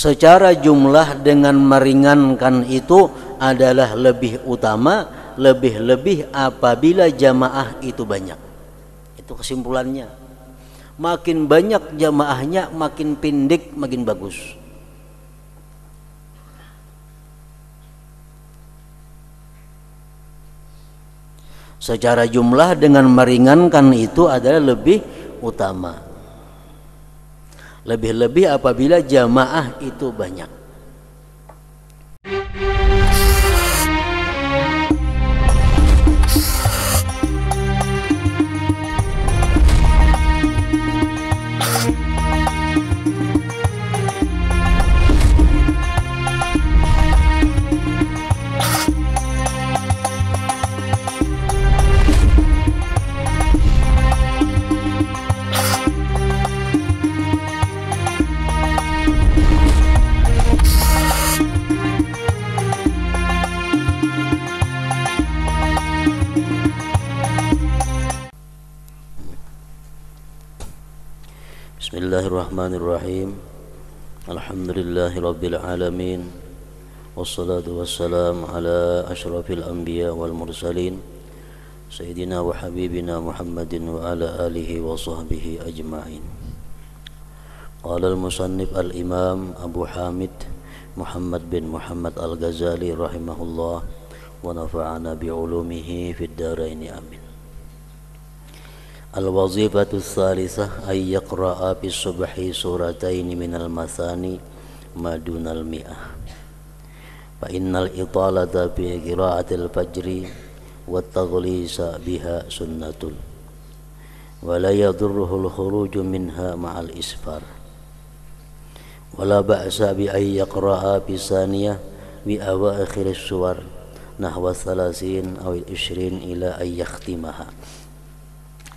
secara jumlah dengan meringankan itu adalah lebih utama, lebih-lebih apabila jamaah itu banyak. Itu kesimpulannya. Makin banyak jamaahnya, makin pendek makin bagus. Secara jumlah dengan meringankan itu adalah lebih utama, lebih-lebih apabila jamaah itu banyak. Bismillahirrahmanirrahim. Alhamdulillahi rabbil alamin. Wassalatu wassalamu ala asyrafil anbiya wal mursalin Sayyidina wa habibina Muhammadin wa ala alihi wa sahbihi ajma'in. Qala al-musannif al-imam Abu Hamid Muhammad bin Muhammad al-Ghazali rahimahullah wa nafa'ana bi'ulumihi fid daraini amin. Al-wazifatu tsalisah ay yaqra'a bis subhi suratayn minal masani madunal mi'ah. Fa innal italata bi qira'atil fajri wat taghlisa biha sunnatul wa la yadurruhu al-khuruju minha ma'al isfar. Wa la ba'sa bi ay yaqra'a bis saniyah bi awakhir as-suwar nahwa 30 aw 20 ila ay yakhtimaha.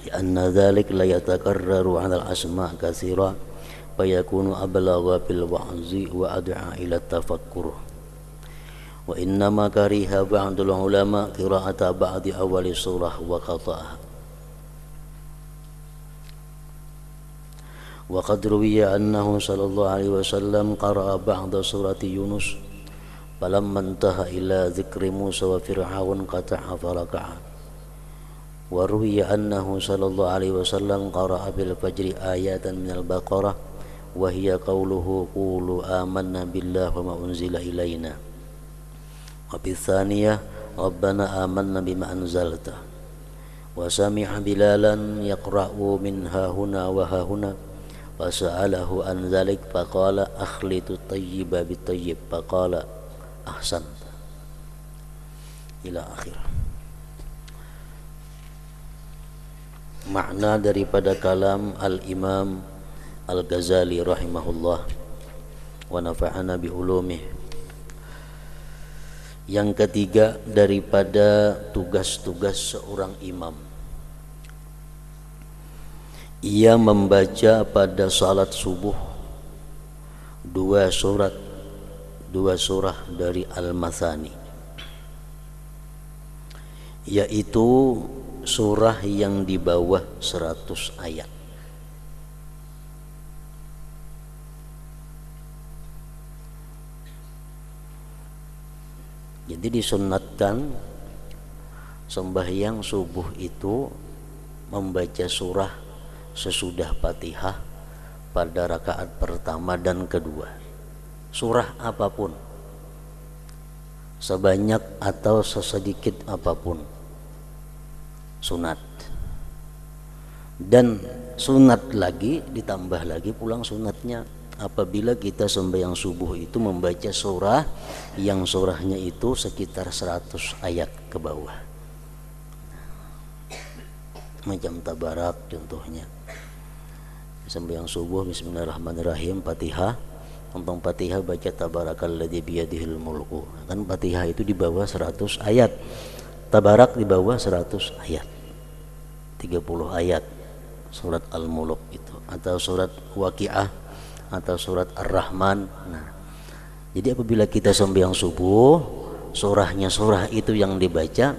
لأن ذلك لا يتكرر على الأسماء كثيرا فيكون أبلغ بالوعظ وأدعى إلى التفكر. وإنما كره بعض العلماء قراءة بعض أول سورة وقطعها. وقد روي أنه صلى الله عليه وسلم قرأ بعض سورة يونس فلما انتهى إلى ذكر موسى وفرعون قطع فركع. وروي أنه صلى الله عليه وسلم قرأ في الفجر آيات من البقرة وهي قوله قولوا آمنا بالله وما أنزل إلينا. وفي الثانية ربنا آمنا بما أنزلت. وسمع بلالا يقرأ من ها هنا وها هنا فسأله عن ذلك فقال أخلط الطيب بالطيب فقال أحسنت إلى آخره. Makna daripada kalam al-imam al-Ghazali rahimahullah wa nafa'ana bi ulumih. Yang ketiga daripada tugas-tugas seorang imam, ia membaca pada salat subuh dua surah dari Al-Mathani, yaitu surah yang di bawah 100 ayat. Jadi disunnatkan sembahyang subuh itu membaca surah sesudah Fatihah pada rakaat pertama dan kedua. Surah apapun, sebanyak atau sesedikit apapun, sunat. Dan sunat lagi, ditambah lagi pulang sunatnya apabila kita sembahyang subuh itu membaca surah yang surahnya itu sekitar 100 ayat ke bawah, macam Tabarak contohnya. Sembahyang subuh bismillahirrahmanirrahim, Fatihah, tentang Fatihah baca tabarakalladzi biyadihil mulku. Kan Fatihah itu di bawah 100 ayat, Tabarak di bawah 100 ayat, 30 ayat surat Al-Mulk itu, atau surat Waqiah atau surat Ar-Rahman. Nah, jadi apabila kita sembahyang subuh, surahnya surah itu yang dibaca,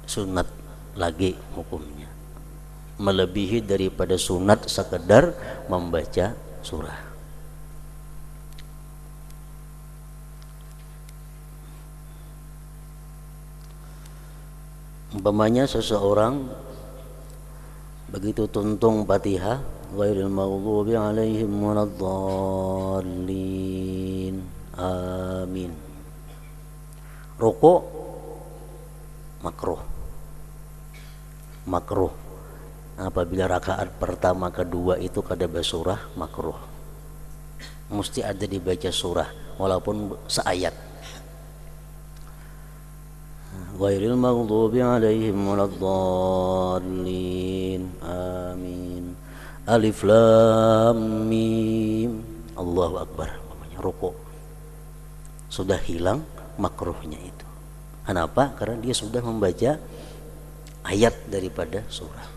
sunat lagi hukumnya, melebihi daripada sunat sekedar membaca surah. Umpamanya seseorang begitu tuntung Fatihah, ghairil maghdubi alaihim waladdallin, amin, rukuk makruh. Apabila rakaat pertama kedua itu kada bersurah, makruh, mesti ada dibaca surah walaupun seayat. Ghairil maghdubi alaihim waladdallin, amin, alif lam mim, Allahu akbar. Namanya rukuk sudah hilang makruhnya itu. Kenapa? Karena dia sudah membaca ayat daripada surah.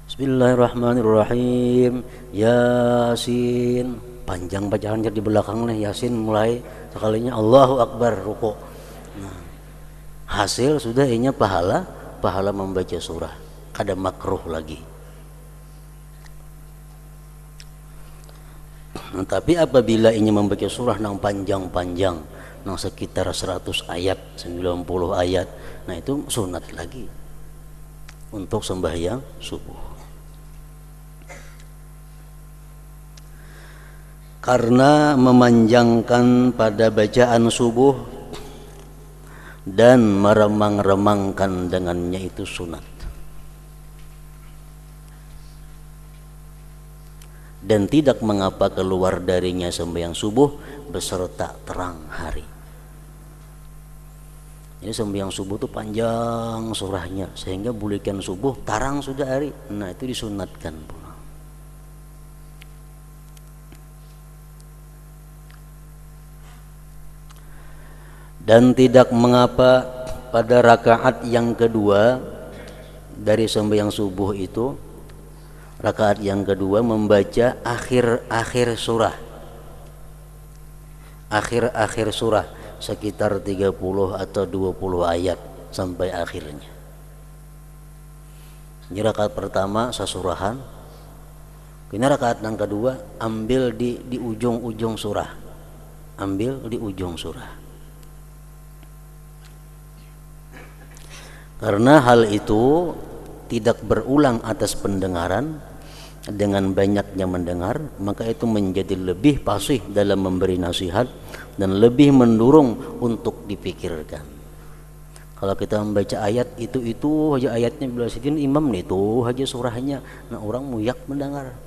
Bismillahirrahmanirrahim. Yasin, panjang bacaannya di belakang nih. Yasin mulai sekalinya Allahu akbar, rukuk. Nah, hasil sudah inya pahala membaca surah, kada makruh lagi. Nah, tapi apabila inya membaca surah nang panjang-panjang, nang sekitar 100 ayat, 90 ayat, nah itu sunat lagi untuk sembahyang subuh. Karena memanjangkan pada bacaan subuh dan meremang-remangkan dengannya itu sunat. Dan tidak mengapa keluar darinya sembahyang subuh beserta terang hari. Jadi sembahyang subuh itu panjang surahnya sehingga bulikan subuh tarang sudah hari. Nah itu disunatkan pula. Dan tidak mengapa pada rakaat yang kedua dari sembahyang subuh itu, rakaat yang kedua membaca akhir surah, akhir surah sekitar 30 atau 20 ayat sampai akhirnya. Ini rakaat pertama sasurahan, ini rakaat yang kedua ambil di ujung-ujung surah, ambil di ujung surah. Karena hal itu tidak berulang atas pendengaran, dengan banyaknya mendengar, maka itu menjadi lebih fasih dalam memberi nasihat dan lebih mendorong untuk dipikirkan. Kalau kita membaca ayat itu aja ayatnya, bila sidin imam itu aja surahnya, nah orang muyak mendengar.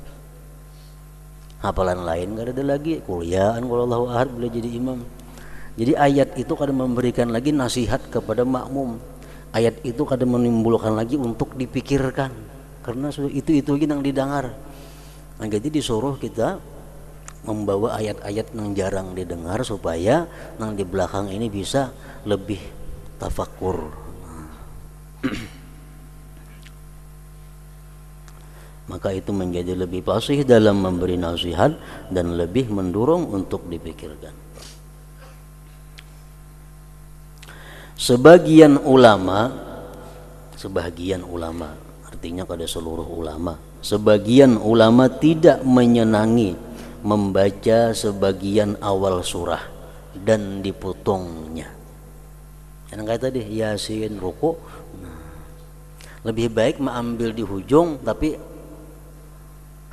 Hafalan lain gak ada lagi, kuliahan kalau Allahu ahad boleh jadi imam. Jadi ayat itu kadang memberikan lagi nasihat kepada makmum. Ayat itu kadang menimbulkan lagi untuk dipikirkan, karena itu yang didengar. Nah, jadi disuruh kita membawa ayat-ayat yang jarang didengar supaya yang di belakang ini bisa lebih tafakur. Maka itu menjadi lebih fasih dalam memberi nasihat dan lebih mendorong untuk dipikirkan. Sebagian ulama, artinya pada seluruh ulama, sebagian ulama tidak menyenangi membaca sebagian awal surah dan dipotongnya. Yang kayak tadi Yasin, rukuk, lebih baik mengambil di hujung tapi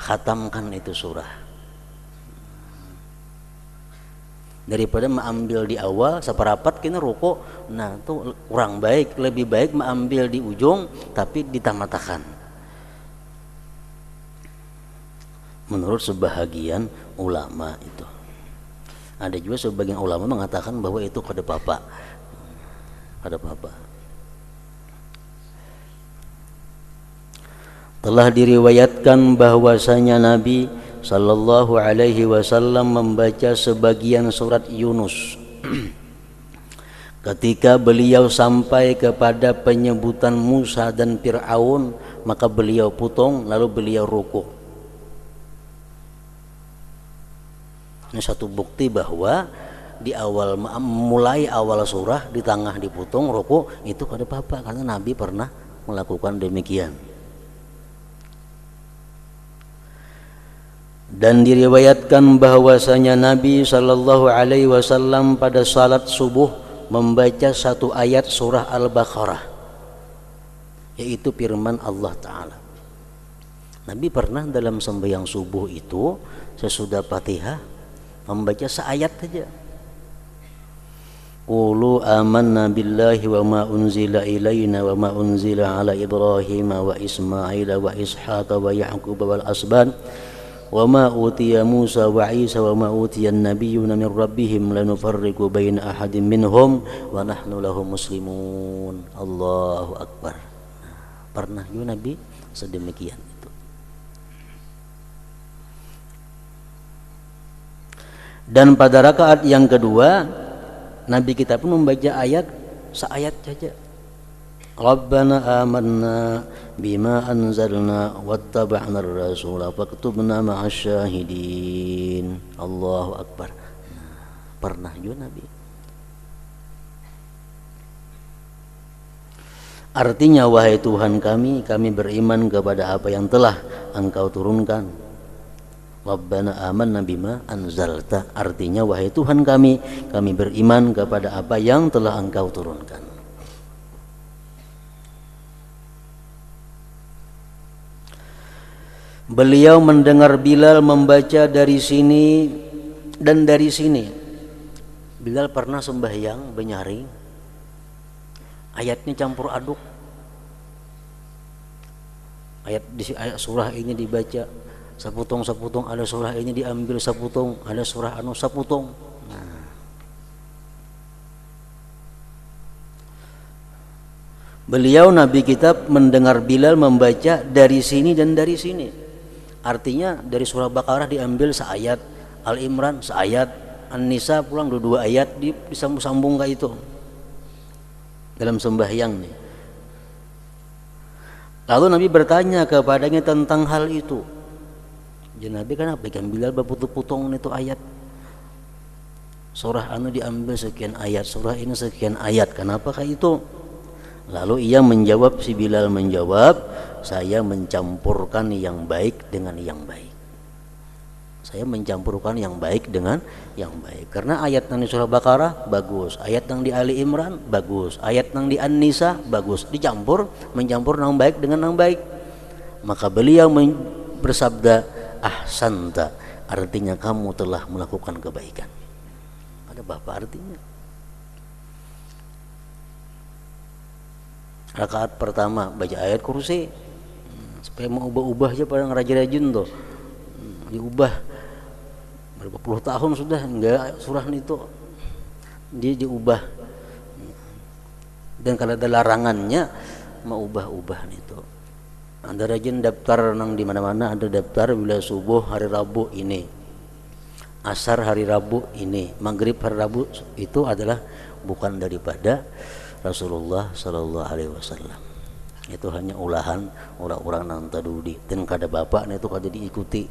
khatamkan itu surah, daripada mengambil di awal seperapat kena rukuk. Nah itu kurang baik, lebih baik mengambil di ujung tapi ditamatakan menurut sebahagian ulama. Itu ada juga sebagian ulama mengatakan bahwa itu kada apa-apa. Telah diriwayatkan bahwasanya Nabi Sallallahu alaihi wasallam membaca sebagian surat Yunus ketika beliau sampai kepada penyebutan Musa dan Fir'aun, maka beliau potong lalu beliau rukuk. Ini satu bukti bahwa di awal, mulai awal surah, di tengah dipotong rukuk, itu kada apa-apa karena Nabi pernah melakukan demikian. Dan diriwayatkan bahwasanya Nabi Sallallahu Alaihi Wasallam pada salat subuh membaca satu ayat surah Al-Baqarah yaitu firman Allah Ta'ala. Nabi pernah dalam sembahyang subuh itu sesudah Fatihah membaca seayat saja. Qulu amanna billahi wa ma unzila ilaina wa ma unzila ala Ibrahim wa Ismail wa Ishaq wa Ya'qub wal asban wa ma utiya Musa wa Isa wa ma utiya an-nabiyyuna min rabbihim la nufarriqu baina ahadin minhum wa nahnu lahu muslimun. Allahu akbar. Pernah juga Nabi sedemikian itu. Dan pada rakaat yang kedua Nabi kita pun membaca ayat seayat saja. Rabbana amanna bima anzalna wattaba'na ar-rasula faktubna ma'asy syahidin. Allahu akbar. Pernah juga Nabi. Artinya, wahai Tuhan kami beriman kepada apa yang telah Engkau turunkan. Rabbana amanna bima anzalta, artinya wahai Tuhan kami beriman kepada apa yang telah Engkau turunkan. Beliau mendengar Bilal membaca dari sini dan dari sini. Bilal pernah sembahyang benyaring, ayatnya campur aduk. Ayat surah ini dibaca saputung, ada surah ini diambil saputung, ada surah saputung. Nah. Beliau Nabi kita mendengar Bilal membaca dari sini dan dari sini. Artinya dari surah Baqarah diambil seayat, Al Imran seayat, An-Nisa pulang dua ayat disambung-sambung kayak itu dalam sembahyang nih. Lalu Nabi bertanya kepadanya tentang hal itu. Jadi Nabi kenapa ikan Bilal berputung-putung itu ayat, surah anu diambil sekian ayat, surah ini sekian ayat, kenapa kayak itu? Lalu ia menjawab, si Bilal menjawab, saya mencampurkan yang baik dengan yang baik. Saya mencampurkan yang baik dengan yang baik. Karena ayat yang di surah Baqarah bagus, ayat yang di Ali Imran bagus, ayat yang di An-Nisa bagus, mencampur yang baik dengan yang baik. Maka beliau bersabda, ahsanta, artinya kamu telah melakukan kebaikan. Ada apa artinya? Rakaat pertama baca ayat kursi, supaya mau ubah-ubah aja pada ngerajin-rajin tuh, diubah berapa puluh tahun sudah enggak surah itu dia diubah. Dan kalau ada larangannya mau ubah-ubah itu. Ada rajin daftar nang di mana-mana, ada daftar bila subuh hari Rabu ini, asar hari Rabu ini, maghrib hari Rabu, itu adalah bukan daripada Rasulullah Sallallahu Alaihi Wasallam. Itu hanya ulahan orang-orang nang tadudi dan kada bapak itu kada diikuti.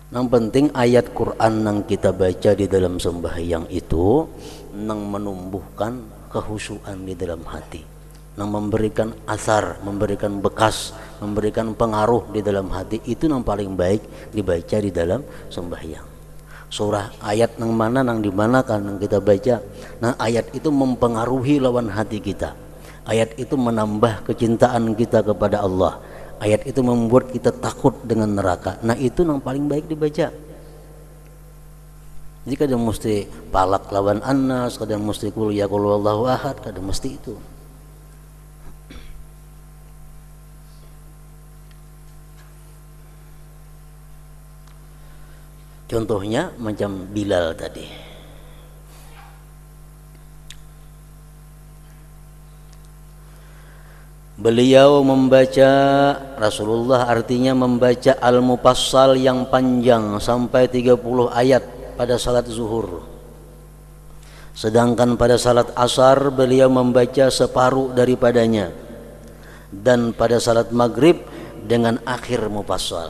Yang penting ayat Quran yang kita baca di dalam sembahyang itu nang menumbuhkan kehusuan di dalam hati, nang memberikan asar, memberikan bekas, memberikan pengaruh di dalam hati, itu yang paling baik dibaca di dalam sembahyang. Surah ayat nang mana nang di mana kan yang kita baca, nah ayat itu mempengaruhi lawan hati kita. Ayat itu menambah kecintaan kita kepada Allah. Ayat itu membuat kita takut dengan neraka. Nah itu yang paling baik dibaca. Jadi kadang mesti palak lawan An-Nas, kadang mesti qul ya qul wallahu ahad, kadang mesti itu. Contohnya macam Bilal tadi. Beliau membaca, Rasulullah artinya membaca Al-Mufassal yang panjang sampai 30 ayat pada salat zuhur. Sedangkan pada salat asar beliau membaca separuh daripadanya. Dan pada salat maghrib dengan akhir Mufassal.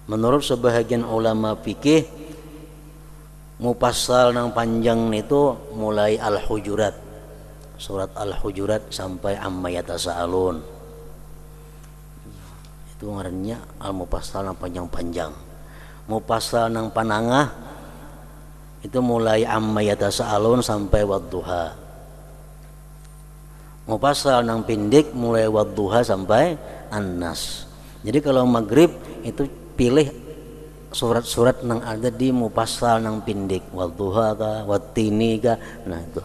Menurut sebahagian ulama fikih, Mufassal yang panjang itu mulai Al-Hujurat, surat Al-Hujurat sampai Amma Yatasaalun. Itu ngarannya Al-Mufassal yang panjang-panjang. Mufassal nang panangah itu mulai amma yatasaalun sampai wadduha. Mufassal nang pindik mulai wadduha sampai an-nas. Jadi kalau maghrib itu pilih surat-surat nang ada di mufassal nang pindik, wadduha ka, wattini ka, nah itu.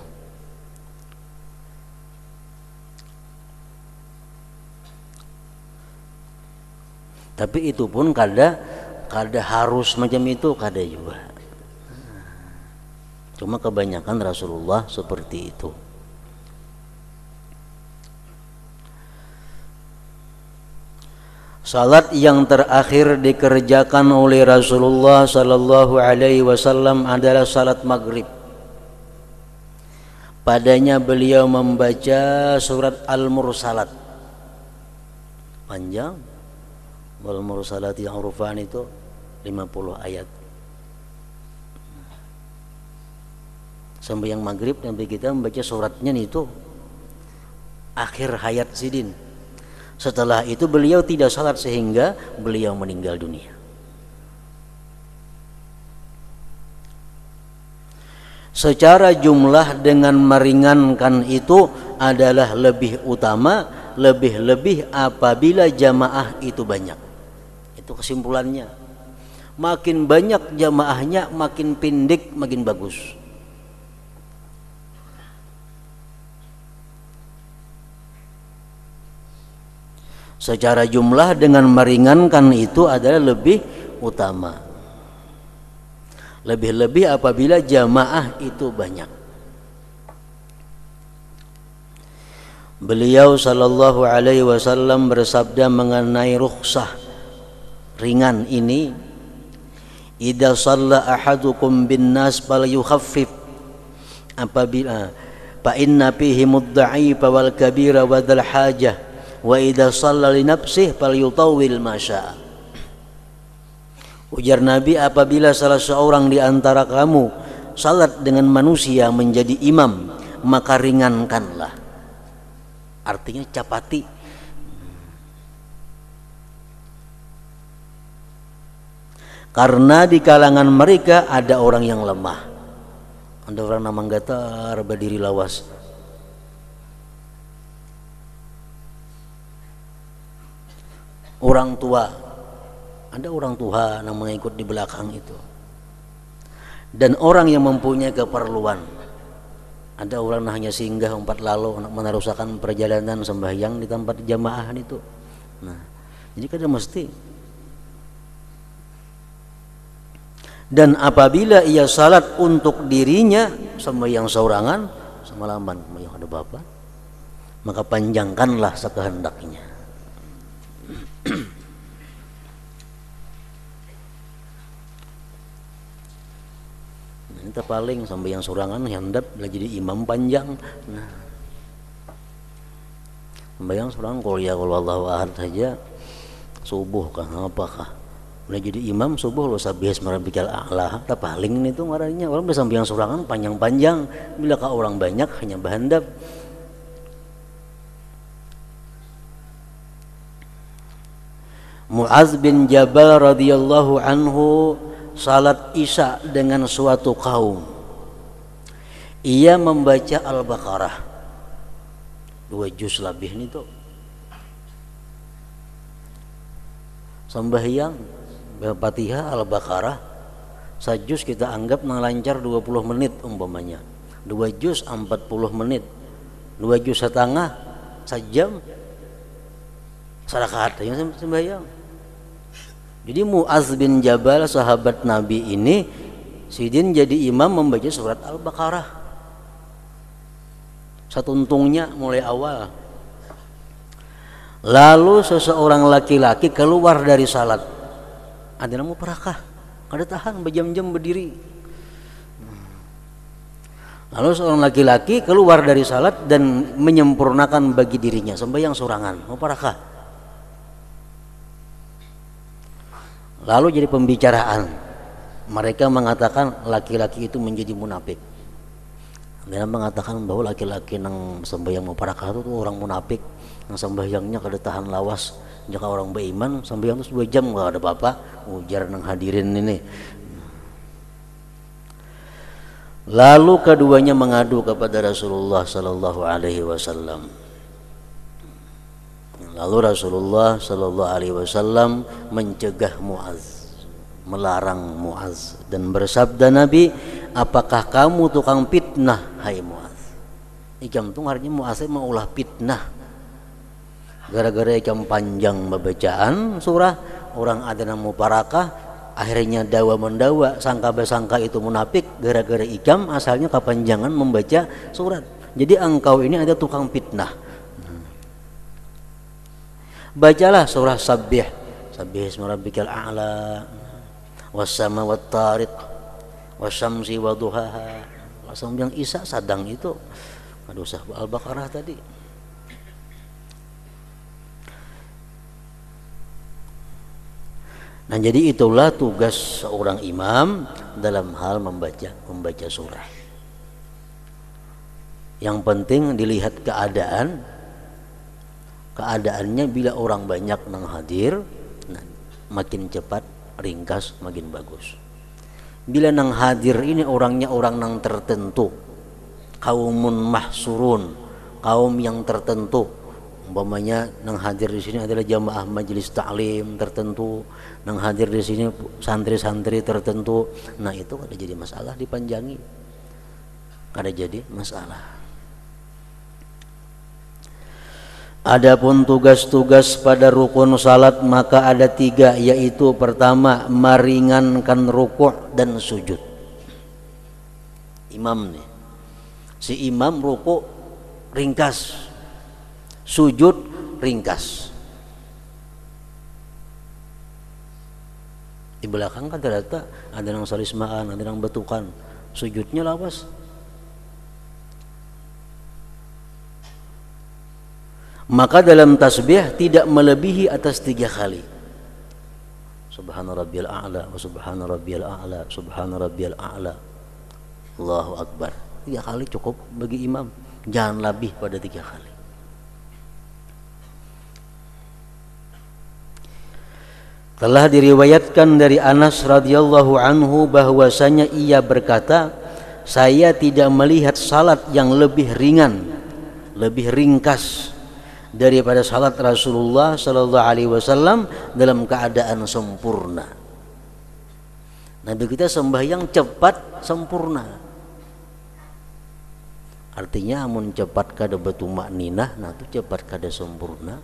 Tapi itu pun kada harus macam itu, kada juga. Cuma kebanyakan Rasulullah seperti itu. Salat yang terakhir dikerjakan oleh Rasulullah sallallahu alaihi wasallam adalah salat maghrib. Padanya beliau membaca surat Al-Mursalat. Panjang. Wal mursalati urfan itu 50 ayat. Sampai yang maghrib sampai kita membaca suratnya itu akhir hayat sidin. Setelah itu beliau tidak salat sehingga beliau meninggal dunia. Secara jumlah dengan meringankan itu adalah lebih utama, lebih-lebih apabila jamaah itu banyak. Itu kesimpulannya. Makin banyak jamaahnya, makin pendek, makin bagus. Secara jumlah dengan meringankan itu adalah lebih utama. Lebih-lebih apabila jamaah itu banyak. Beliau sallallahu alaihi wasallam bersabda mengenai rukhsah ringan ini, idza shalla ahadukum bin nas falyukhaffif, apabila fa inna fihi mudda'ifa wal kabira wa dzal hajah wa idza shalla li nafsihi falyutawwil ma syaa. Ujar Nabi, apabila salah seorang di antara kamu salat dengan manusia menjadi imam, maka ringankanlah. Artinya capati. Karena di kalangan mereka ada orang yang lemah. Ada orang namang gatar berdiri lawas. Orang tua. Ada orang tua yang mengikut di belakang itu. Dan orang yang mempunyai keperluan. Ada orang hanya singgah umpat lalu meneruskan perjalanan sembahyang di tempat jamaah itu. Nah, jadi kada mesti. Dan apabila ia salat untuk dirinya sembahyang seorangan, semalaman sembahyang ada bapa, maka panjangkanlah sekehendaknya. Ini terpaling sembahyang seorangan handap lah jadi imam panjang. Nah, sembahyang seorangan kalau ya kalau Allahu ahad saja subuh kah apakah? Udah jadi imam subuh lo sabihas marabikal a'la, tak paling itu marahnya orang bisa sampai yang surangan panjang-panjang, bila ka orang banyak hanya bahandap. Mu'adz bin Jabal radhiyallahu anhu salat Isya dengan suatu kaum. Ia membaca Al-Baqarah 2 juz lebih nih tuh. Sembahyang Fatihah Al-Baqarah sajus kita anggap nang lancar 20 menit umpamanya. 2 juz 40 menit. 2 juz setengah sejam. Sarakaat yang sembahyang. Jadi Mu'adz bin Jabal sahabat Nabi ini sidin jadi imam membaca surat Al-Baqarah. Satuntungnya mulai awal. Lalu seseorang laki-laki keluar dari salat. Ada namu perakah, kada tahan berjam-jam berdiri. Lalu seorang laki-laki keluar dari salat dan menyempurnakan bagi dirinya sembahyang sorangan, mau perakah. Lalu jadi pembicaraan. Mereka mengatakan laki-laki itu menjadi munafik. Dia mengatakan bahwa laki-laki yang sembahyang muparakah itu orang munafik, yang sembahyangnya kada tahan lawas. Jika orang beriman sembahyang itu 2 jam nggak ada apa-apa, ujar nang hadirin ini. Lalu keduanya mengadu kepada Rasulullah sallallahu alaihi wasallam. Lalu Rasulullah sallallahu alaihi wasallam mencegah Muaz, melarang Muaz, dan bersabda Nabi, apakah kamu tukang fitnah hai Muaz? Ikam tu artinya Muaz mau ulah fitnah. Gara-gara ikam panjang bacaan surah, orang ada yang muparakah, akhirnya dawa mendawa, sangka besangka itu munafik, gara-gara ikam asalnya kepanjangan membaca surat. Jadi engkau ini ada tukang fitnah. Bacalah surah Sabbih, Sabbih isma rabbikal a'la, was-sama wat-tariq, wasyamsi wa duhaha. Langsung yang Isa sadang itu. Aduh, sah Al-Baqarah tadi. Nah, jadi itulah tugas seorang imam dalam hal membaca surah. Yang penting dilihat keadaannya. Bila orang banyak nang hadir, nah, makin cepat ringkas makin bagus. Bila nang hadir ini orangnya orang nang tertentu, kaumun mahsurun, kaum yang tertentu, umpamanya nang hadir di sini adalah jamaah majelis taklim tertentu, nang hadir di sini santri-santri tertentu, nah itu kada jadi masalah dipanjangi, kada jadi masalah. Adapun tugas-tugas pada rukun salat maka ada 3, yaitu pertama meringankan rukuk dan sujud. Imam nih, si imam rukuk ringkas, sujud ringkas. Di belakang kan ternyata ada yang salismaan, ada yang betukan, sujudnya lawas. Maka dalam tasbih tidak melebihi atas 3 kali. Subhana rabbiyal a'la wa subhana rabbiyal a'la, subhana rabbiyal a'la, Allahu akbar. 3 kali cukup bagi imam, jangan lebih pada 3 kali. Telah diriwayatkan dari Anas radhiyallahu anhu bahwasanya ia berkata, saya tidak melihat salat yang lebih ringan, lebih ringkas daripada salat Rasulullah sallallahu alaihi wasallam dalam keadaan sempurna. Nabi kita sembahyang cepat sempurna. Artinya amun cepat kada betumak ninah, nah itu cepat kada sempurna.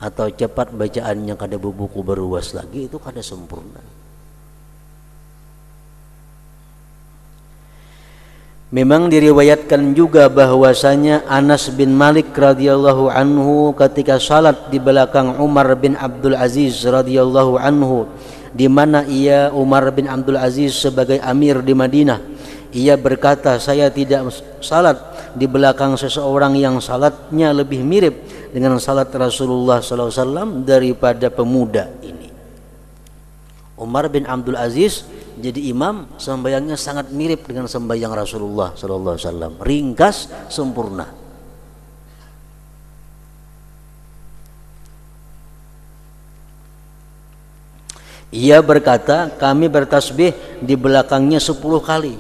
Atau cepat bacaannya kada bebuku beruas lagi, itu kada sempurna. Memang diriwayatkan juga bahwasanya Anas bin Malik radhiyallahu anhu ketika salat di belakang Umar bin Abdul Aziz radhiyallahu anhu, di mana Umar bin Abdul Aziz sebagai amir di Madinah, ia berkata, saya tidak salat di belakang seseorang yang salatnya lebih mirip dengan salat Rasulullah SAW daripada pemuda ini. Umar bin Abdul Aziz jadi imam, sembahyangnya sangat mirip dengan sembahyang Rasulullah SAW, ringkas, sempurna. Ia berkata, kami bertasbih di belakangnya 10 kali.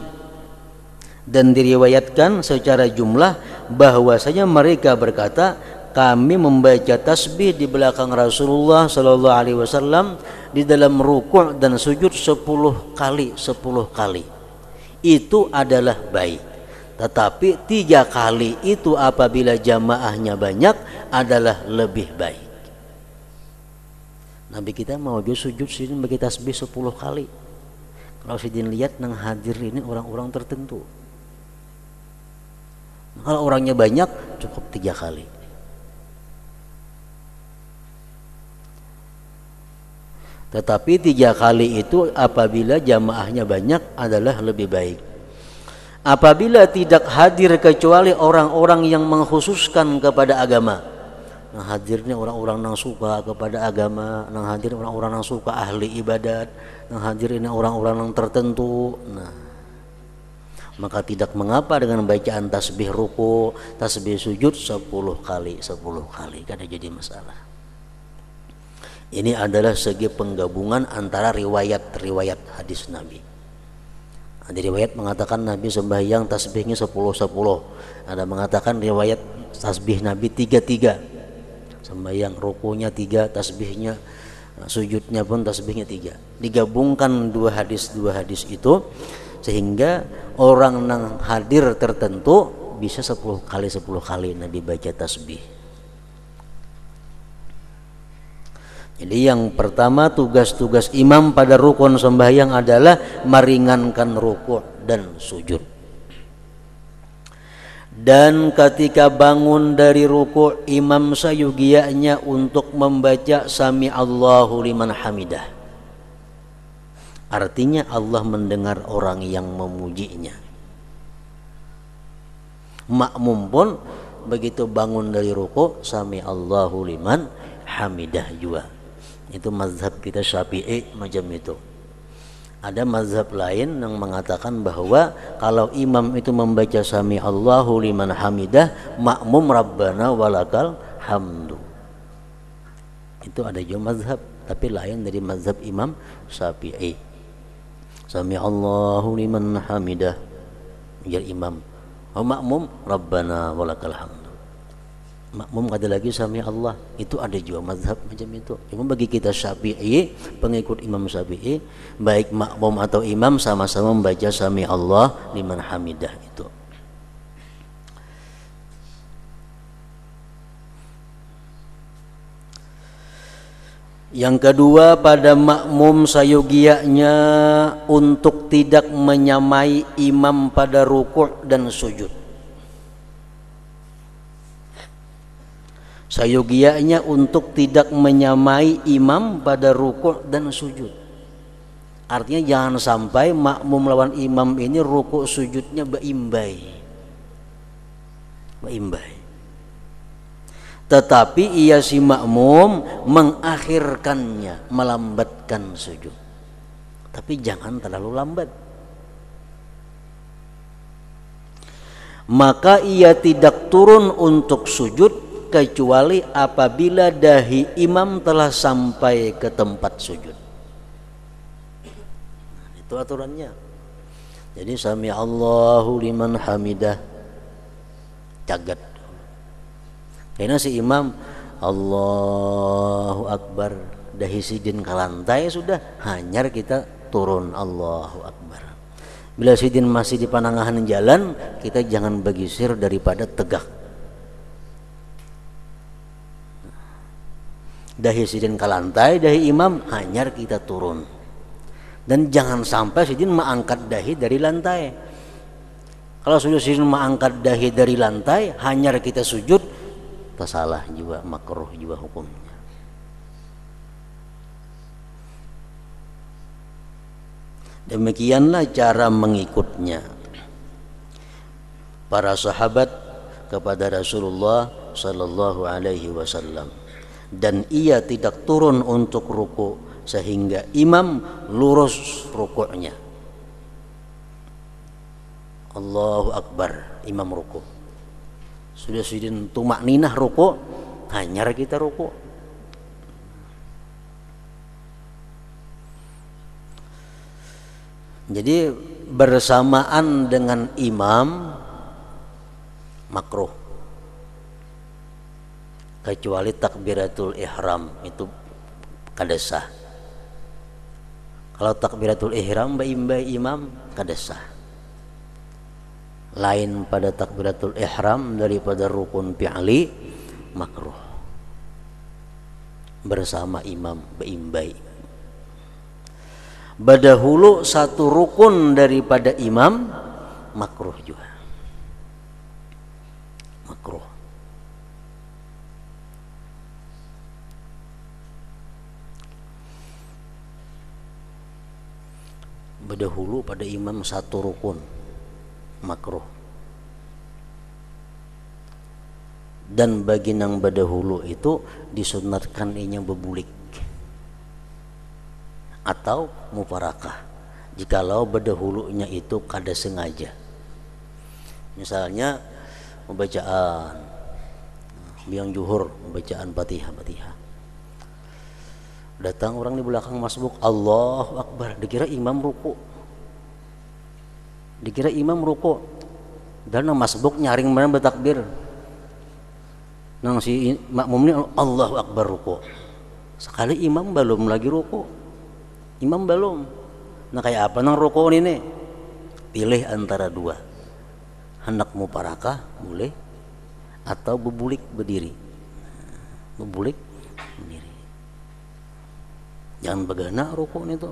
Dan diriwayatkan secara jumlah bahwasanya mereka berkata, kami membaca tasbih di belakang Rasulullah sallallahu alaihi wasallam di dalam rukuk dan sujud 10 kali. Itu adalah baik. Tetapi 3 kali itu apabila jamaahnya banyak adalah lebih baik. Nabi kita mau sujud sini bagi tasbih 10 kali. Kalau sidin lihat nang hadir ini orang-orang tertentu. Kalau orangnya banyak cukup 3 kali. Tetapi 3 kali itu apabila jamaahnya banyak adalah lebih baik. Apabila tidak hadir kecuali orang-orang yang mengkhususkan kepada agama, nah hadirnya orang-orang yang suka kepada agama, yang hadir orang-orang yang suka ahli ibadat, yang hadir ini orang-orang yang tertentu, nah Maka tidak mengapa dengan bacaan tasbih ruku, tasbih sujud 10 kali, 10 kali, kada jadi masalah. Ini adalah segi penggabungan antara riwayat-riwayat hadis Nabi. Ada riwayat mengatakan Nabi sembahyang tasbihnya 10-10. Ada mengatakan riwayat tasbih Nabi 3-3. Sembahyang rukunya 3, tasbihnya, sujudnya pun tasbihnya 3. Digabungkan dua hadis itu sehingga orang yang hadir tertentu bisa 10 kali Nabi baca tasbih. Jadi yang pertama, tugas-tugas imam pada rukun sembahyang adalah meringankan rukuk dan sujud. Dan ketika bangun dari rukuk, imam sayugianya untuk membaca Sami Allahu liman hamidah. Artinya Allah mendengar orang yang memujinya. Makmum pun begitu bangun dari rukuk, Sami Allahu liman hamidah juga. Itu mazhab kita Syafi'i macam itu. Ada mazhab lain yang mengatakan bahwa kalau imam itu membaca Sami Allahu liman hamidah, makmum Rabbana walakal hamdu. Itu ada juga mazhab, tapi lain dari mazhab Imam Syafi'i. Sami Allahu liman hamidah, menjadi imam. Makmum Rabbana walakal hamdu. Makmum ada lagi Sami Allah. Itu ada juga mazhab macam itu. Cuma bagi kita Syafi'i, pengikut Imam Syafi'i, baik makmum atau imam sama-sama membaca Sami Allah liman hamidah itu. Yang kedua, pada makmum sayugianya untuk tidak menyamai imam pada rukuk dan sujud. Sayugianya untuk tidak menyamai imam pada rukuk dan sujud. Artinya jangan sampai makmum lawan imam ini rukuk sujudnya beimbai. Tetapi ia si makmum mengakhirkannya, melambatkan sujud. Tapi jangan terlalu lambat. Maka ia tidak turun untuk sujud kecuali apabila dahi imam telah sampai ke tempat sujud. Itu aturannya. Jadi Sami Allahu liman hamidah, cagat. Karena si imam Allahu Akbar, dahi sidin ke lantai, sudah hanyar kita turun Allahu Akbar. Bila sidin masih di panangahan jalan, kita jangan bergeser daripada tegak. Dahi sidin ke lantai, dahi imam hanyar kita turun. Dan jangan sampai sidin mengangkat dahi dari lantai. Kalau sudah sidin mengangkat dahi dari lantai, hanyar kita sujud, tersalah juga, makruh juga hukumnya. Demikianlah cara mengikutnya para sahabat kepada Rasulullah sallallahu alaihi wasallam. Dan ia tidak turun untuk ruku sehingga imam lurus rukuknya. Allahu Akbar, imam ruku. Sudah sidin tumak ninah ruku, hanyar kita ruku. Jadi bersamaan dengan imam makruh. Kecuali takbiratul ihram itu kada sah. Kalau takbiratul ihram baimbai imam kada sah. Lain pada takbiratul ihram daripada rukun fi'li, makruh. Bersama imam baimbai. Badahulu satu rukun daripada imam, makruh juga. Makruh. Berdahulu pada imam satu rukun, makruh. Dan bagi nang berdahulu itu disunatkan inya bebulik atau mufarakah jikalau berdahulunya itu kada sengaja Misalnya pembacaan yang juhur, pembacaan Fatihah. Datang orang di belakang masbuk, Allahu Akbar, dikira imam ruku. Dan masbuk nyaring mana bertakbir. Nang si makmum ini Allahu Akbar ruku. Sekali imam belum lagi ruku. Imam belum. Nah kayak apa nang ruku ini? Pilih antara dua. Hendak muparakah boleh, atau bebulik berdiri. Bebulik berdiri. Jangan begana ruku itu.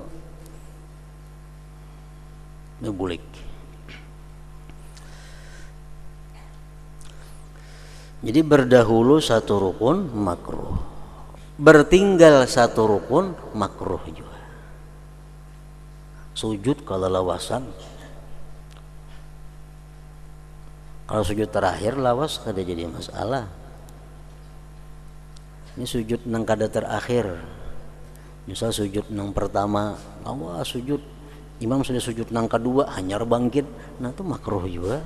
Bebulik. Jadi berdahulu satu rukun makruh, bertinggal satu rukun makruh juga. Sujud kalau lawasan, kalau sujud terakhir lawas kada jadi masalah. Ini sujud nang kada terakhir, misal sujud nang pertama, awas sujud imam sudah sujud nang kedua hanyar bangkit, nah itu makruh juga.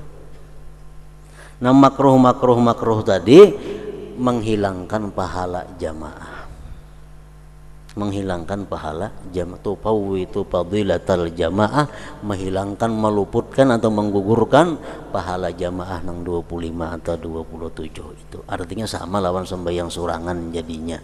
Nah makruh tadi menghilangkan pahala jamaah, tupawwitu fadilatal jamaah, menghilangkan, meluputkan atau menggugurkan pahala jamaah nang 25 atau 27 itu. Artinya sama lawan sembahyang surangan jadinya.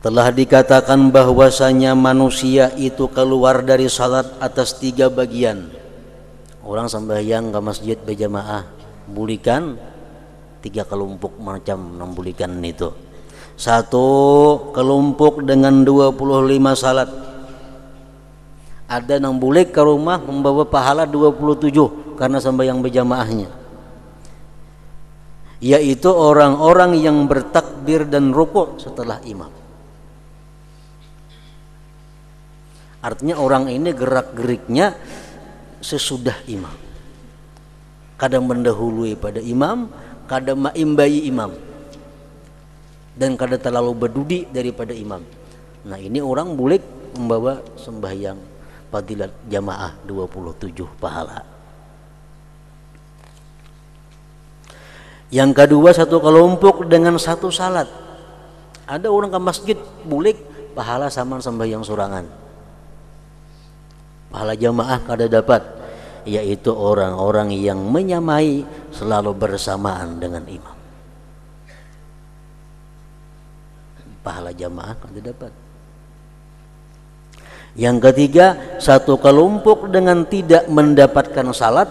Telah dikatakan bahwasanya manusia itu keluar dari salat atas 3 bagian. Orang sembahyang ke masjid berjamaah, bulikan 3 kelompok macam nang bulikan itu. 1 kelompok dengan 25 salat. Ada nang bulik ke rumah membawa pahala 27 karena sembahyang berjamaahnya. Yaitu orang-orang yang bertakbir dan rukuk setelah imam. Artinya orang ini gerak-geriknya sesudah imam. Kadang mendahului pada imam, kadang maimbai imam, dan kadang terlalu berdudi daripada imam. Nah ini orang boleh membawa sembahyang fadilat jamaah 27 pahala. Yang kedua, 1 kelompok dengan 1 salat. Ada orang ke masjid boleh pahala sama sembahyang surangan, pahala jamaah kada dapat, yaitu orang-orang yang menyamai selalu bersamaan dengan imam. Pahala jamaah kada dapat. Yang ketiga, 1 kelompok dengan tidak mendapatkan salat,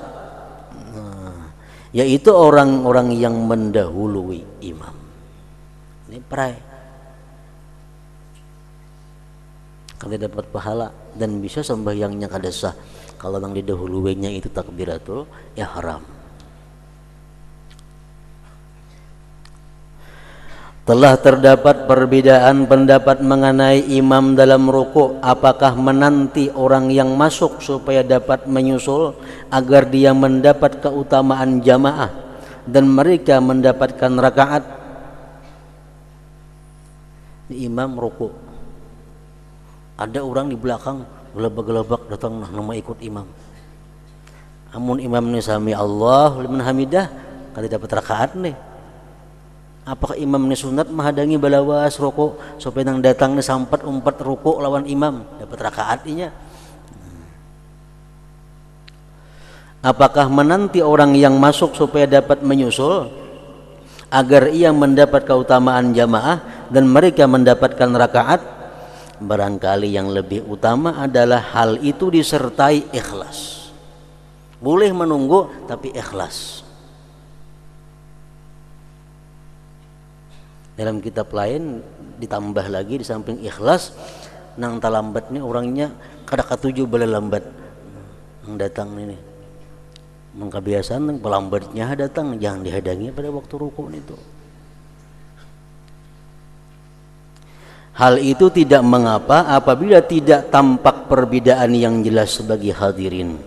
yaitu orang-orang yang mendahului imam. Ini perai, kada dapat pahala dan bisa sembahyangnya kada sah kalau yang didahuluinya itu takbiratul ihram. Telah terdapat perbedaan pendapat mengenai imam dalam ruku, apakah menanti orang yang masuk supaya dapat menyusul agar dia mendapat keutamaan jamaah dan mereka mendapatkan rakaat. Imam ruku, ada orang di belakang gelabak-gelabak datang nama ikut imam. Amun imam ni sami Allahu liman hamidah kada dapat rakaat nih. Apakah imam ni sunat menghadangi balawas ruku supaya nang datang ni sampat umpat ruku lawan imam dapat rakaatnya? Apakah menanti orang yang masuk supaya dapat menyusul agar ia mendapat keutamaan jamaah dan mereka mendapatkan rakaat? Barangkali yang lebih utama adalah hal itu disertai ikhlas. Boleh menunggu tapi ikhlas. Dalam kitab lain ditambah lagi di samping ikhlas, nang talambatnya orangnya kada katuju bala lambat nang datang ini. Mengkebiasaan nang pelambatnya datang jangan dihadangi pada waktu rukuk itu. Hal itu tidak mengapa apabila tidak tampak perbedaan yang jelas sebagai hadirin,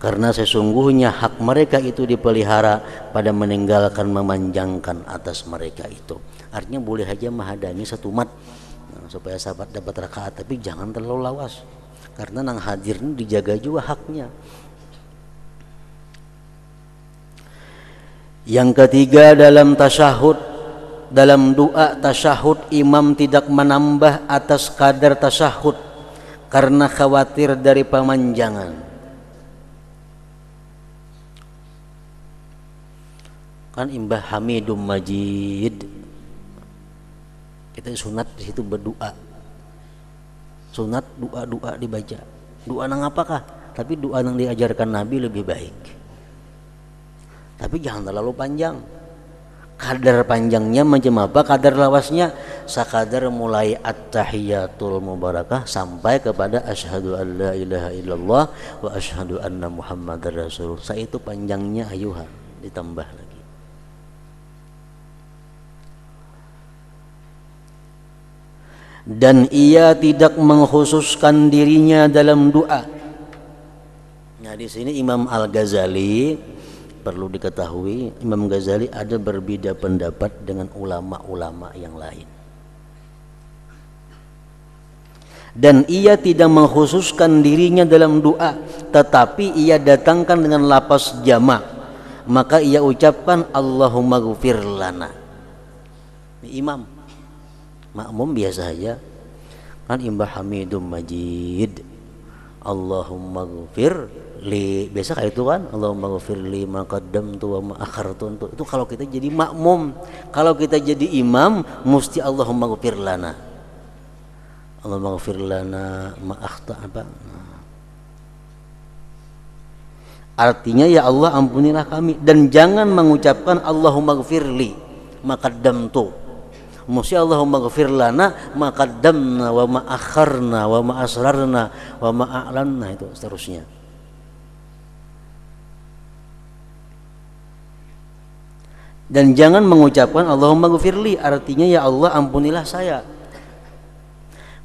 karena sesungguhnya hak mereka itu dipelihara pada meninggalkan memanjangkan atas mereka itu. Artinya boleh aja menghadani satu umat supaya sahabat dapat rakaat, tapi jangan terlalu lawas. Karena nang hadir ini dijaga juga haknya. Yang ketiga, dalam tasyahud, dalam doa tasyahud, imam tidak menambah atas kadar tasyahud karena khawatir dari pemanjangan. Kan imbah hamidum majid, kita sunat di situ berdoa. Sunat doa dibaca. Doa nang apakah? Tapi doa yang diajarkan Nabi lebih baik. Tapi jangan terlalu panjang. Kadar panjangnya macam apa? Kadar lawasnya sakadar mulai at-tahiyatul mubarakah sampai kepada asyhadu an la ilaha illallah wa asyhadu anna muhammadar rasulullah. Saya itu panjangnya ayuhan ditambah lagi. Dan ia tidak mengkhususkan dirinya dalam doa. Nah, di sini Imam Al-Ghazali, perlu diketahui, Imam Ghazali ada berbeda pendapat dengan ulama-ulama yang lain. Dan ia tidak mengkhususkan dirinya dalam doa, tetapi ia datangkan dengan lafaz jamak. Maka ia ucapkan Allahumma ghfir lana. Ini imam. Makmum biasa aja kan imbah hamidum majid Allahumma ghfir li, biasa kayak itu kan, Allahumma ghfir li ma qaddamtu wa ma akhartu. Itu kalau kita jadi makmum. Kalau kita jadi imam mesti Allahumma ghfir lana, Allahumma ghfir lana ma akhta apa. Artinya ya Allah ampunilah kami, dan jangan mengucapkan Allahumma ghfir li ma qaddamtu. Mesti Allahumma ghfir lana ma qaddamna wa ma akharna wa ma asrarna wa ma a'lanna, itu seterusnya. Dan jangan mengucapkan Allahumma ghfirli, artinya ya Allah ampunilah saya.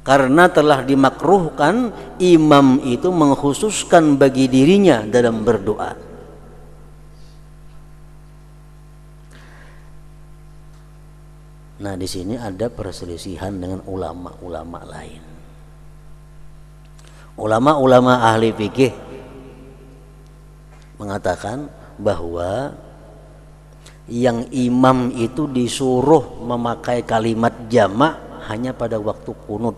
Karena telah dimakruhkan imam itu mengkhususkan bagi dirinya dalam berdoa. Nah, di sini ada perselisihan dengan ulama-ulama lain. Ulama-ulama ahli fikih mengatakan bahwa yang imam itu disuruh memakai kalimat jamak hanya pada waktu qunut.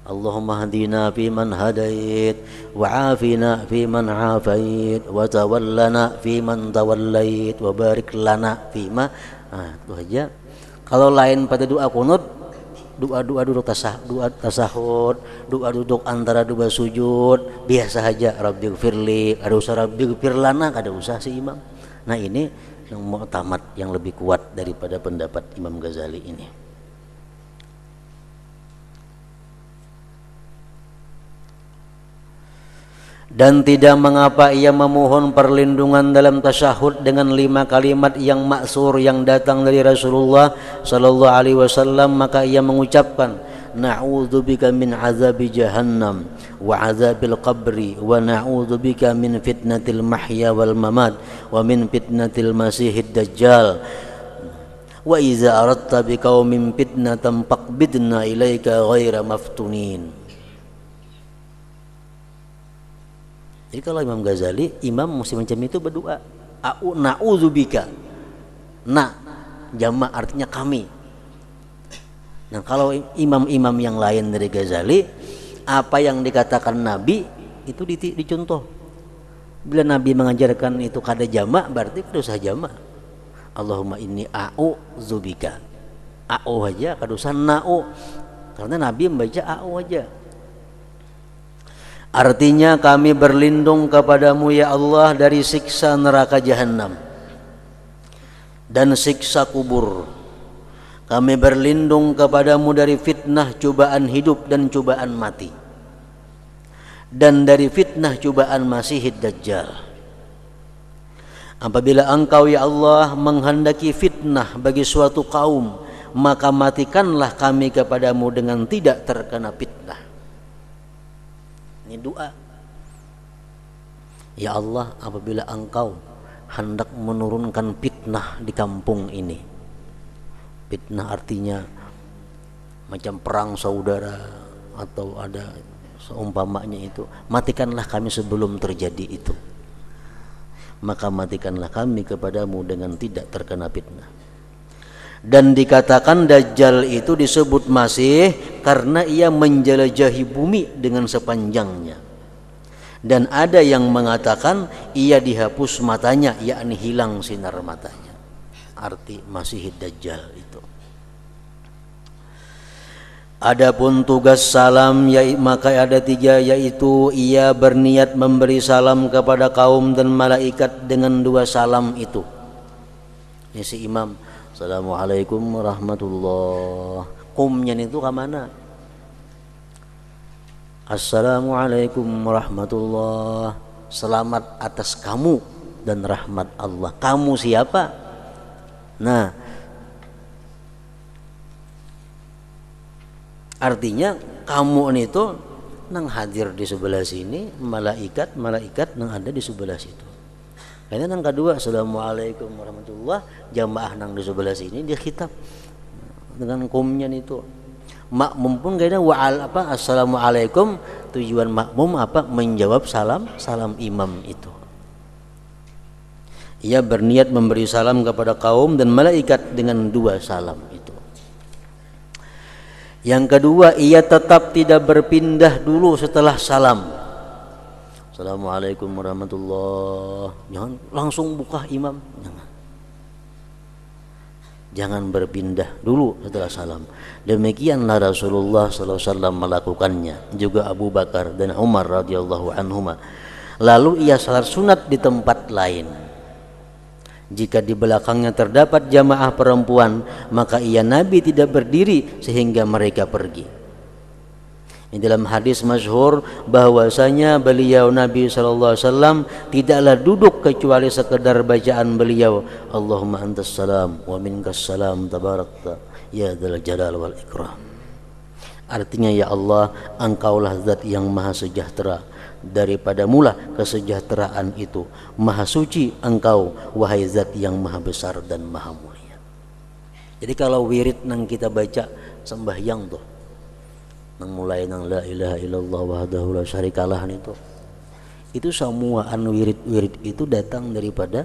Allahumma hadina fi man hadait wa afina fi man afait wa tawallana fi man tawallait wa barik lana fi ma. Nah, itu aja. Kalau lain pada doa qunut, doa duduk tasahud, doa duduk antara dua sujud, biasa aja rabbighfirli, ada usah rabbighfir lana, ada usah si imam. Nah, ini yang mu'tamad, yang lebih kuat daripada pendapat Imam Ghazali ini. Dan tidak mengapa ia memohon perlindungan dalam tasyahud dengan 5 kalimat yang maksur yang datang dari Rasulullah sallallahu alaihi wasallam. Maka ia mengucapkan na'udzubika min azabi jahannam wa azabil qabri wa na'udzubika min fitnatil mahya wal mamat wa min fitnatil masihid dajjal wa iza aradta biqaumin fitnatan faqbidna ilaika ghaira maftunin. Jadi kalau Imam Ghazali, imam mesti macam itu berdoa. Na'udzubika. Na jamak artinya kami. Nah, kalau imam-imam yang lain dari Ghazali, apa yang dikatakan Nabi itu dicontoh. Bila Nabi mengajarkan itu kada jamak, berarti kada usah jamak. Allahumma inni a'udzubika. A'u aja, kada usah na'u. Karena Nabi membaca a'u aja. Artinya kami berlindung kepadamu ya Allah dari siksa neraka jahanam dan siksa kubur. Kami berlindung kepadamu dari fitnah cobaan hidup dan cobaan mati, dan dari fitnah cobaan Masihid Dajjal. Apabila engkau ya Allah menghendaki fitnah bagi suatu kaum, maka matikanlah kami kepadamu dengan tidak terkena fitnah. Ini doa. Ya Allah, apabila engkau hendak menurunkan fitnah di kampung ini, fitnah artinya macam perang saudara atau ada seumpamanya itu, matikanlah kami sebelum terjadi itu, maka matikanlah kami kepadamu dengan tidak terkena fitnah. Dan dikatakan Dajjal itu disebut Masih karena ia menjelajahi bumi dengan sepanjangnya. Dan ada yang mengatakan ia dihapus matanya, yakni hilang sinar matanya. Arti Masih Dajjal itu. Adapun tugas salam maka ada 3, yaitu ia berniat memberi salam kepada kaum dan malaikat dengan 2 salam itu. Ini si imam, Assalamualaikum warahmatullah. Kumnya itu ke mana? Assalamualaikum warahmatullah. Selamat atas kamu dan rahmat Allah. Kamu siapa? Nah, artinya kamu itu nang hadir di sebelah sini, malaikat nang ada di sebelah situ. Karena nang kedua, Assalamualaikum warahmatullah, jamaah nang di sebelah sini dia khitab dengan kumnya itu. Makmum pun kayaknya Assalamualaikum, tujuan makmum apa? Menjawab salam imam itu. Ia berniat memberi salam kepada kaum dan malaikat dengan 2 salam itu. Yang kedua, ia tetap tidak berpindah dulu setelah salam. Assalamualaikum warahmatullah. Jangan langsung buka imam, jangan berpindah dulu setelah salam. Demikianlah Rasulullah SAW melakukannya, juga Abu Bakar dan Umar radhiyallahu anhuma. Lalu ia salat sunat di tempat lain. Jika di belakangnya terdapat jamaah perempuan, maka ia Nabi tidak berdiri sehingga mereka pergi. Di dalam hadis masyhur bahwasanya beliau Nabi SAW tidaklah duduk kecuali sekedar bacaan beliau, Allahumma antas salam wa minkas salam tabarakta ya dzal jalal wal ikram. Artinya, ya Allah, engkaulah zat yang maha sejahtera, daripada mula kesejahteraan itu maha suci engkau, wahai zat yang maha besar dan maha mulia. Jadi kalau wirid nang kita baca sembahyang tuh, nang mulai nang la ilaha illallah wahdahu la syarikalah itu semua wirid itu datang daripada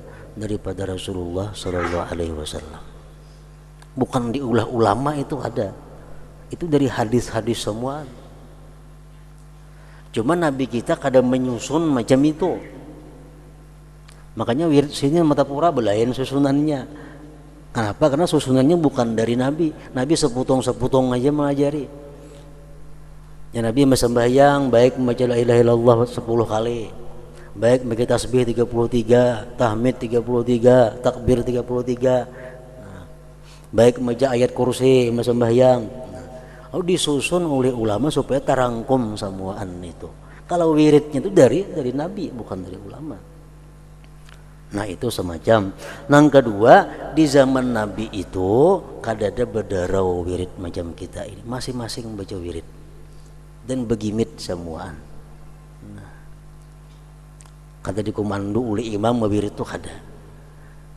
Rasulullah sallallahu alaihi wasallam. Bukan diulah ulama, itu ada. Itu dari hadis-hadis semua. Cuma Nabi kita kadang menyusun macam itu. Makanya wirid sini mata pura belain susunannya. Kenapa? Karena susunannya bukan dari Nabi. Nabi seputong-seputong aja mengajari. Ya, Nabi sembahyang baik membaca la ilaha illallah 10 kali, baik membaca tasbih 33, tahmid 33, takbir 33, baik membaca ayat kursi sembahyang. Lalu disusun oleh ulama supaya terangkum semuaan itu. Kalau wiridnya itu dari Nabi, bukan dari ulama. Nah, itu semacam. Yang kedua, di zaman Nabi itu kadada berdarau wirid macam kita ini, masing-masing baca wirid dan begimit semuaan. Nah, kata dikomando oleh imam wirid itu kada.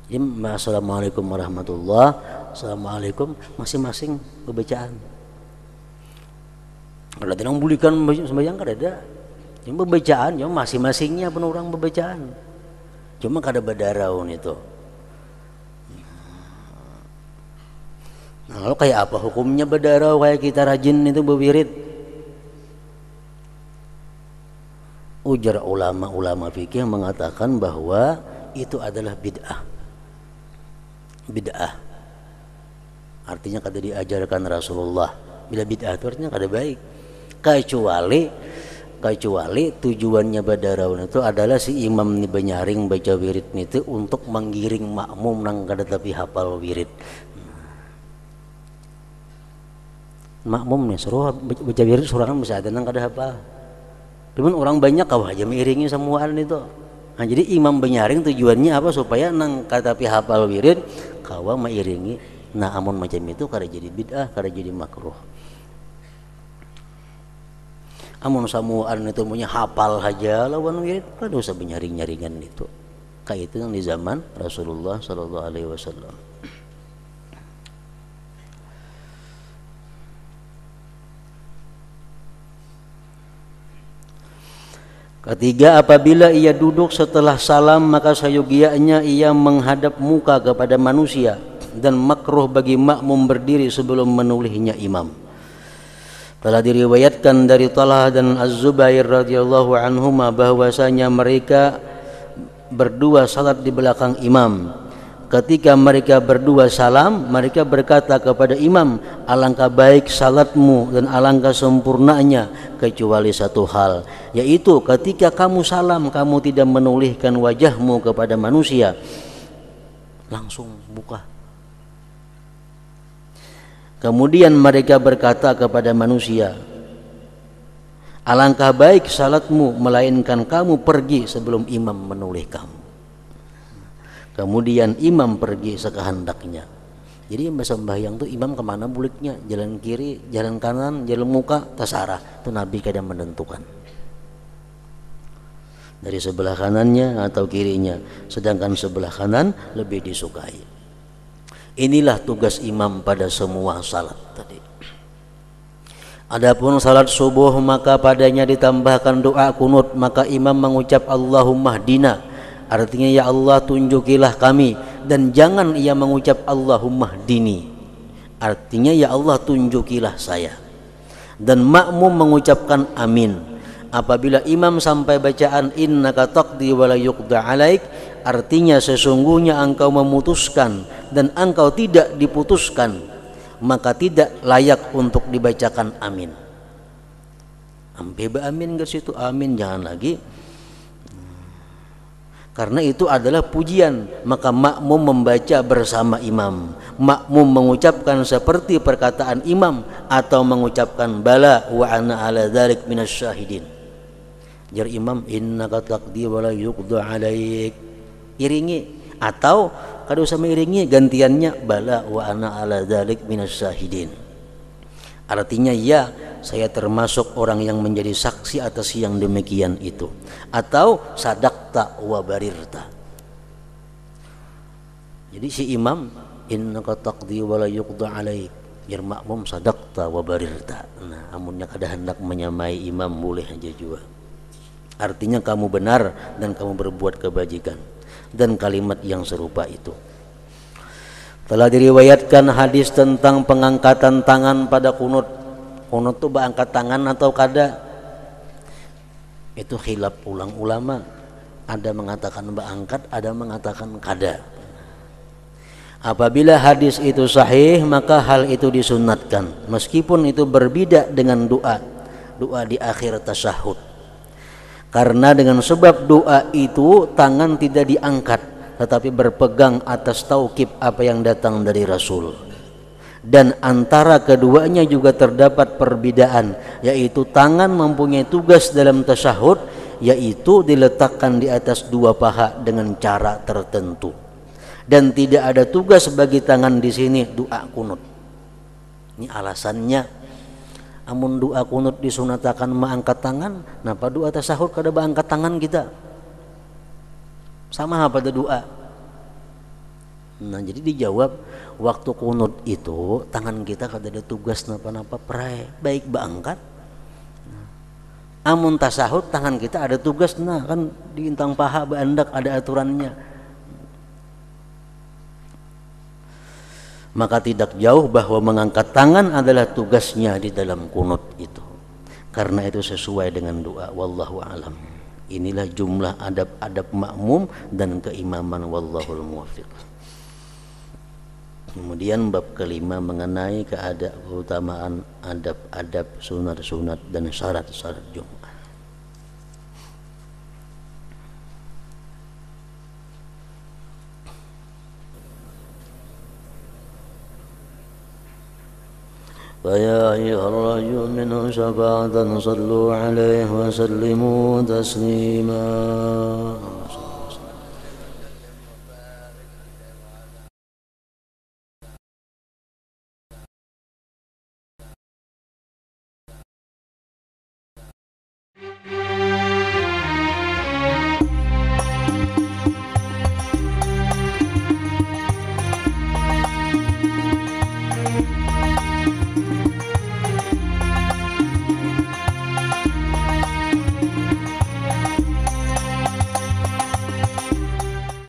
Jadi assalamualaikum warahmatullah, assalamualaikum, masing-masing pembacaan. Kalau tidak membulikan sembahyang kada ada. Cuma pembacaan, cuma masing-masingnya penuh orang pembacaan. Cuma kada berdarau itu. Nah, lalu kayak apa hukumnya berdarau kayak kita rajin itu berwirid? Ujar ulama fikih mengatakan bahwa itu adalah bid'ah. Bid'ah artinya kada diajarkan Rasulullah. Bila bid'ah itu artinya kada baik. Kecuali tujuannya berdarau itu adalah si imam ni benyaring baca wirid itu untuk menggiring makmum nang kada tapi hafal wirid. Makmum nih suruh baca wirid sorangan bisa ada nang kada hafal. Cuman orang banyak kau aja mengiringi semuaan itu. Nah, jadi imam benyaring tujuannya apa? Supaya nang katapi hafal wirid kawa mengiringi. Nah, amun macam itu kada jadi bid'ah, kada jadi makruh. Amun samuan itu punya hafal aja lawan wirid, kada usah benyaring-nyaringan itu. Kayak itu yang di zaman Rasulullah sallallahu alaihi wasallam. Ketiga, apabila ia duduk setelah salam maka sayogianya ia menghadap muka kepada manusia, dan makruh bagi makmum berdiri sebelum menulisnya imam. Telah diriwayatkan dari Talha dan Az-Zubair radhiyallahu anhuma bahwasanya mereka berdua salat di belakang imam. Ketika mereka berdua salam, mereka berkata kepada imam, alangkah baik salatmu dan alangkah sempurnanya, kecuali satu hal, yaitu ketika kamu salam kamu tidak menolehkan wajahmu kepada manusia, langsung buka. Kemudian mereka berkata kepada manusia, alangkah baik salatmu melainkan kamu pergi sebelum imam menoleh kamu. Kemudian imam pergi sekehendaknya. Jadi masa sembahyang tuh imam kemana buliknya, jalan kiri, jalan kanan, jalan muka, terserah. Itu Nabi kadang menentukan dari sebelah kanannya atau kirinya, sedangkan sebelah kanan lebih disukai. Inilah tugas imam pada semua salat tadi. Adapun salat subuh maka padanya ditambahkan doa kunut, maka imam mengucap Allahumma hdina, artinya ya Allah tunjukilah kami, dan jangan ia mengucap Allahumma hdini, artinya ya Allah tunjukilah saya. Dan makmum mengucapkan amin. Apabila imam sampai bacaan innaka taqdi wa la yuqda alaik, artinya sesungguhnya engkau memutuskan dan engkau tidak diputuskan, maka tidak layak untuk dibacakan amin. Sampai amin ke situ, amin jangan lagi. Karena itu adalah pujian, maka makmum membaca bersama imam. Makmum mengucapkan seperti perkataan imam atau mengucapkan bala wa ana ala dzalik minasyahidin. Jar imam innaka taqdi wa la yuqda alaik, iringi, atau kada usah mengiringi, gantiannya bala wa ana ala dzalik minasyahidin. Artinya ya, saya termasuk orang yang menjadi saksi atas yang demikian itu, atau sadaqta wa barirta. Jadi si imam innaka taqdi wa la yuqda alaik, biar makmum sadaqta wa barirta. Nah, amunnya kada hendak menyamai imam boleh aja juga. Artinya kamu benar dan kamu berbuat kebajikan, dan kalimat yang serupa itu. Telah diriwayatkan hadis tentang pengangkatan tangan pada kunut. Kunut itu angkat tangan atau kada? Itu khilaf ulang ulama. Ada mengatakan angkat, ada mengatakan kada. Apabila hadis itu sahih, maka hal itu disunatkan, meskipun itu berbeda dengan doa di akhir tasyahud. Karena dengan sebab doa itu tangan tidak diangkat, tetapi berpegang atas taukib apa yang datang dari Rasul. Dan antara keduanya juga terdapat perbedaan, yaitu tangan mempunyai tugas dalam tasyahud, yaitu diletakkan di atas dua paha dengan cara tertentu. Dan tidak ada tugas bagi tangan di sini doa kunut. Ini alasannya, amun doa kunut disunatakan mengangkat tangan, napa doa tasyahud kada angkat tangan kita? Sama pada doa. Nah, jadi dijawab waktu kunut itu tangan kita kada ada tugas napa-napa perai, baik beangkat. Amun tasahud tangan kita ada tugas, nah kan diintang paha beandak ada aturannya. Maka tidak jauh bahwa mengangkat tangan adalah tugasnya di dalam kunut itu. Karena itu sesuai dengan doa, wallahu alam. Inilah jumlah adab-adab makmum dan keimaman, wallahul muwaffiq. Kemudian bab kelima mengenai keutamaan adab-adab, sunat-sunat dan syarat-syarat Jumat. فيا أيها الرجل منه شفاعة صلوا عليه وسلموا تسليما.